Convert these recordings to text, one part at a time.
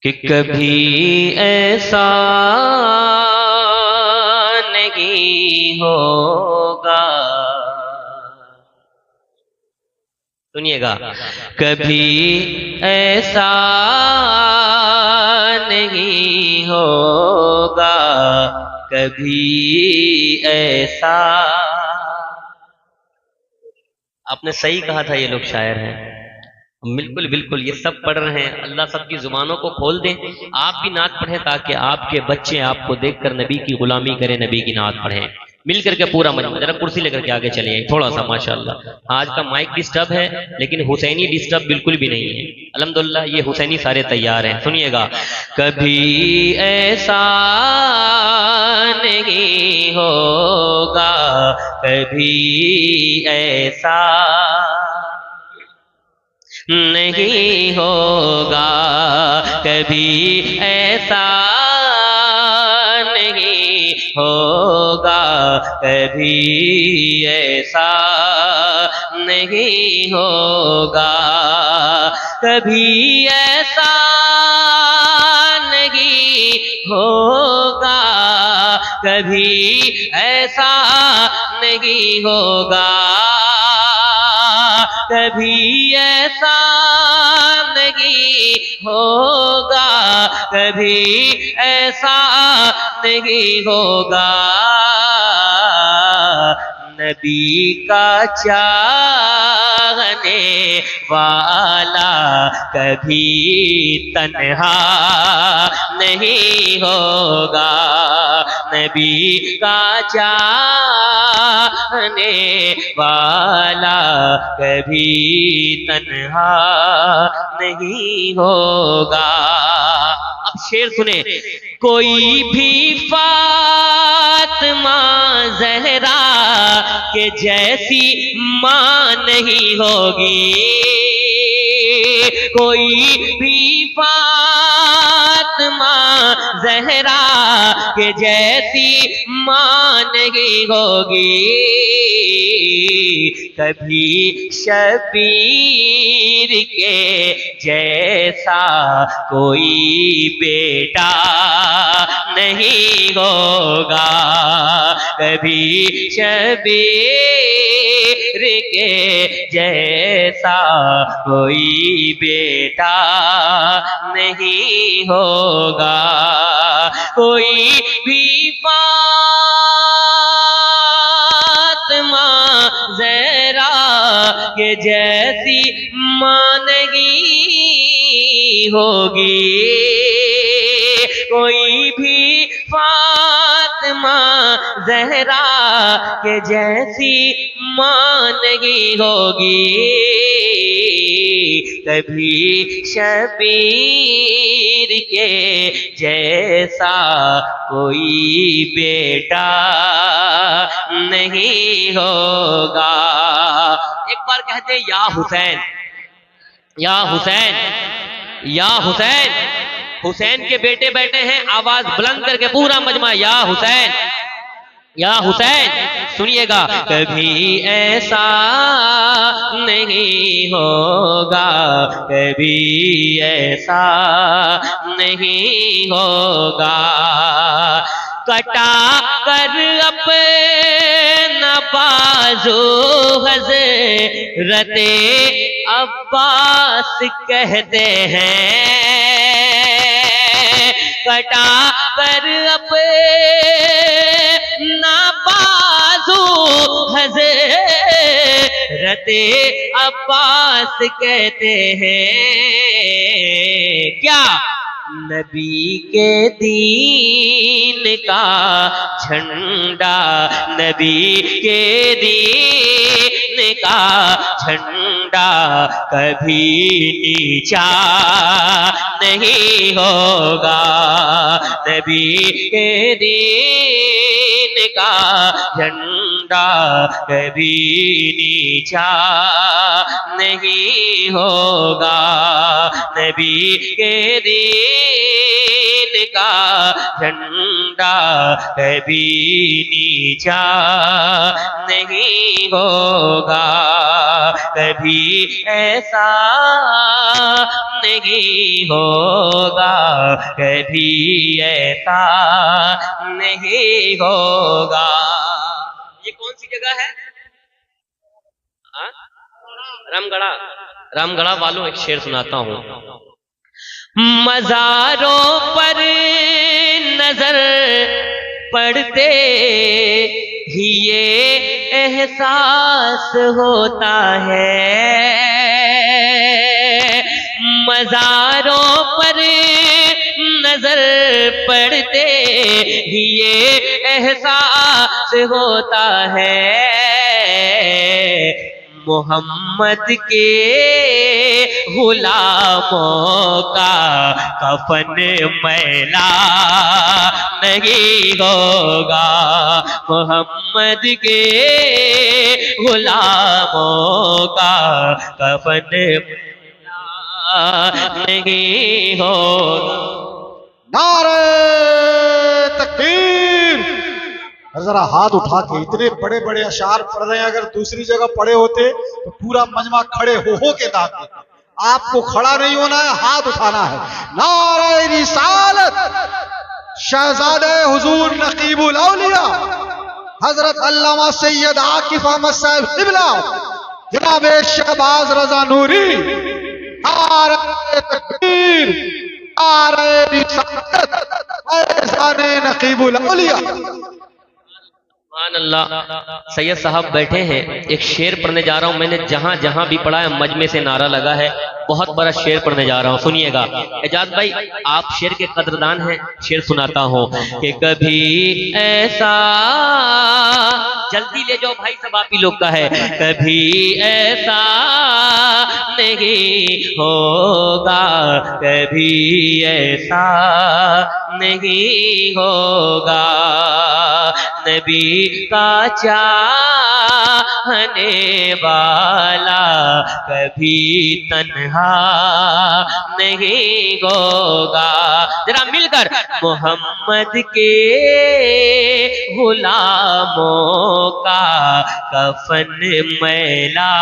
कि कभी ऐसा नहीं होगा। सुनिएगा, कभी ऐसा नहीं होगा, कभी ऐसा। आपने सही कहा था, ये लोग शायर हैं। बिल्कुल बिल्कुल, ये सब पढ़ रहे हैं। अल्लाह सबकी जुबानों को खोल दे। आप भी नात पढ़ें ताकि आपके बच्चे आपको देखकर नबी की गुलामी करें, नबी की नात पढ़ें मिल करके पूरा मजमा। जरा कुर्सी लेकर के आगे चलिए थोड़ा सा। माशाल्लाह आज का माइक डिस्टर्ब है, लेकिन हुसैनी डिस्टर्ब बिल्कुल भी नहीं है। अल्हम्दुलिल्लाह ये हुसैनी सारे तैयार हैं। सुनिएगा, कभी ऐसा नहीं होगा, कभी ऐसा नहीं होगा, कभी ऐसा नहीं होगा, कभी ऐसा नहीं होगा, कभी ऐसा नहीं होगा, कभी ऐसा नहीं होगा, कभी ऐसा नहीं होगा, कभी ऐसा नहीं होगा। नबी का चाहने वाला कभी तन्हा नहीं होगा, नबी का चाहने वाला कभी तन्हा नहीं होगा। अब शेर सुने, कोई भी फातिमा ज़हरा के जैसी माँ नहीं होगी, कोई भी फातिमा ज़हरा के जैसी माँ नहीं होगी, कभी शबीर के जैसा कोई बेटा नहीं होगा, कभी शबीर के जैसा कोई बेटा नहीं होगा, कोई भी फातिमा ज़हरा के जैसी माँ नहीं होगी, कोई भी फातिमा ज़हरा के जैसी माँ नहीं होगी, कभी शबीर के जैसा कोई बेटा नहीं होगा। एक बार कहते हैं, या हुसैन, या हुसैन, या हुसैन। हुसैन के बेटे बैठे हैं, आवाज बुलंद करके पूरा मजमा, या हुसैन, या हुसैन। सुनिएगा, कभी ऐसा नहीं होगा, कभी ऐसा नहीं होगा, कटा कर अपना बाजू हज़रते अब्बास कहते हैं, कटा कर अपना बाजू हज़रते अब्बास कहते हैं, क्या नबी के दीन का झंडा, नबी के दीन का झंडा कभी नीचा नहीं होगा, नबी के दीन का झंडा कभी नीचा नहीं होगा, नबी के दीन का झंडा कभी नीचा नहीं होगा, कभी ऐसा नहीं होगा, कभी ऐसा नहीं होगा। ये कौन सी जगह है? रामगढ़ा। रामगढ़ा वालों एक शेर सुनाता हूं। मज़ारों पर नजर पड़ते ही ये एहसास होता है, मज़ारों पर नजर पड़ते ही ये एहसास होता है, मोहम्मद के गुलामों का कफन मैला नहीं होगा, मोहम्मद के गुलामों का कफन नहीं होगा। नारे तकबीर। जरा हाथ उठा के, इतने बड़े बड़े अशार पढ़ रहे हैं, अगर दूसरी जगह पढ़े होते तो पूरा मजमा खड़े हो के गाते। आपको खड़ा नहीं होना है, हाथ उठाना है। नारे रिसालत शहजादे हुजूर नकीबुल औलिया हजरत अल्लामा सैयद आकिफ अहमद साहब क़िबला जनाब शहबाज रजा नूरी। नारे तकबीर, नारे रिसालत, फैज़ाने नकीबुल औलिया। अल्लाह। सैयद साहब बैठे हैं, एक शेर पढ़ने जा रहा हूं। मैंने जहां जहां भी पढ़ा है मजमे से नारा लगा है, बहुत बड़ा शेर पढ़ने जा रहा हूं, सुनिएगा। एजाज भाई आप शेर के कदरदान हैं, शेर सुनाता हूं कि कभी ऐसा, जल्दी ले जाओ भाई सब आप ही लोग का है, कभी ऐसा नहीं होगा, कभी ऐसा नहीं होगा, नबी का चाहने वाला कभी तन्हा नहीं होगा। जरा मिलकर, मोहम्मद के गुलामों का कफन मैला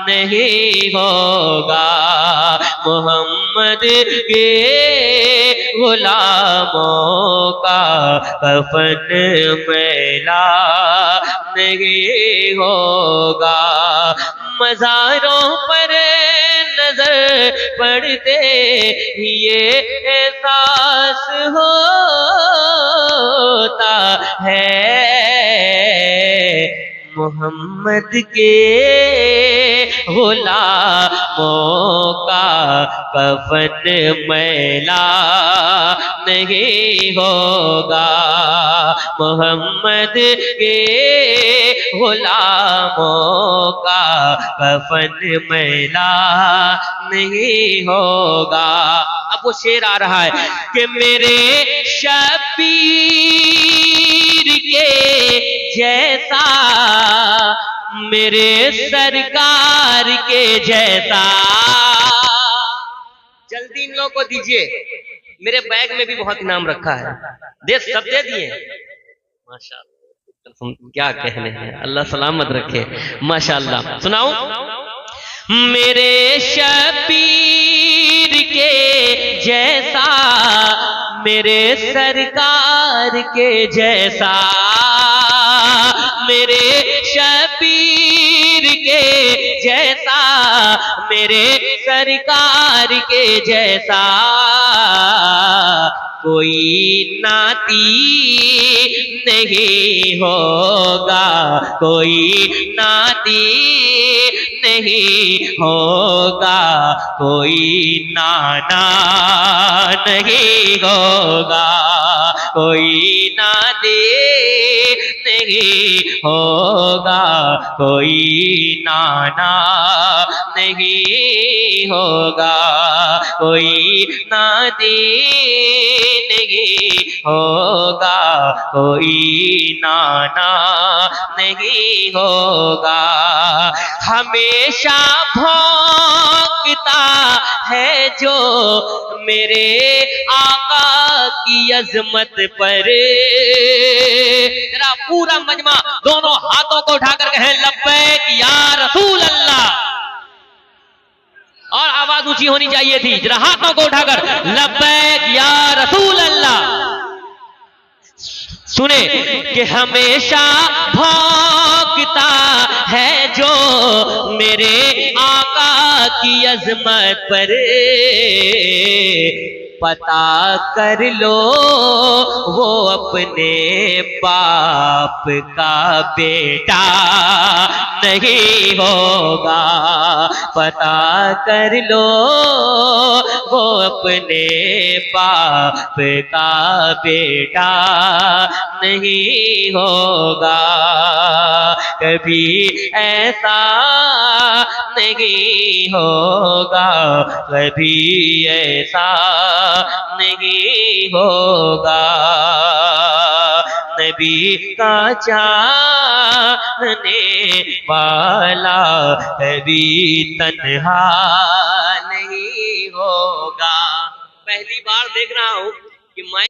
नहीं होगा, मोहम्मद के गुलामों का कफन मैला नहीं होगा। मज़ारों पर नजर पड़ते ये एहसास होता है, मोहम्मद के गुलामों का कफन मैला नहीं होगा, मोहम्मद के गुलामों का कफन मैला नहीं होगा। अब वो शेर आ रहा है कि मेरे शबीर के जैसा, मेरे सरकार के जैसा, जल्दी इन लोगों को दीजिए, मेरे बैग में भी बहुत इनाम रखा है, दे सब दे दिए। माशाअल्लाह, क्या कहने हैं, अल्लाह सलामत रखे। माशाअल्लाह, सुनाऊं? मेरे शबीर के जैसा, मेरे सरकार के जैसा, मेरे शबीर के जैसा, मेरे सरकार के जैसा कोई नाती नहीं होगा, कोई नाती नहीं होगा, कोई नाना नहीं होगा, कोई नाती नहीं होगा, कोई नाना नहीं होगा, कोई नाती नहीं होगा, कोई नाना नहीं होगा। हमेशा भौंकता है जो मेरे आका की अजमत पर। जरा पूरा मजमा दोनों हाथों को उठाकर कहे लब्बैक या रसूल अल्लाह। और आवाज ऊंची होनी चाहिए थी, जरा हाथों को उठाकर लब्बैक या रसूल अल्लाह। सुने कि हमेशा भौंकता है जो मेरे आका की अजमत पर। पता कर लो वो अपने बाप का बेटा नहीं होगा। पता कर लो वो अपने बाप का बेटा नहीं होगा। कभी ऐसा नहीं होगा, कभी ऐसा नहीं होगा। नबी का चाहने वाला कभी तन्हा नहीं होगा। पहली बार देख रहा हूं कि मैं